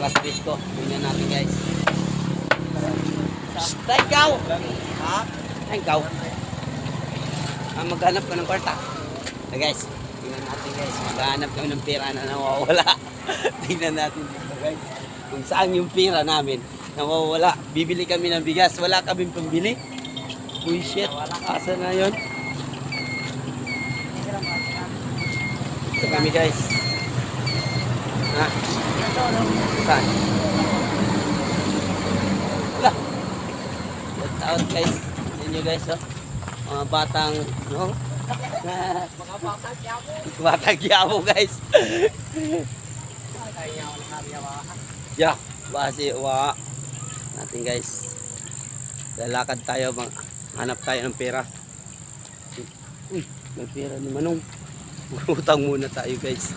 classmate ko. Tingnan natin guys. Ikaw! Ha? Ikaw? Maghanap ka ng kwarta. Guys, tingnan natin guys. Maghanap kami ng pera na nawawala. Tingnan natin dito guys. Kung saan yung pera namin nawawala. Bibili kami ng bigas. Wala kaming pambili. Uy shit. Asa na yun? Ito kami guys. Ha? Saan? Wala. Shout out guys. Yan nyo guys oh. Mga batang no? Batang Quiapo guys. Yeah, basi wa natin guys. Lalakad tayo, hanap tayo ng pera. Uy, may pera ni Manong. Utang muna tayo guys.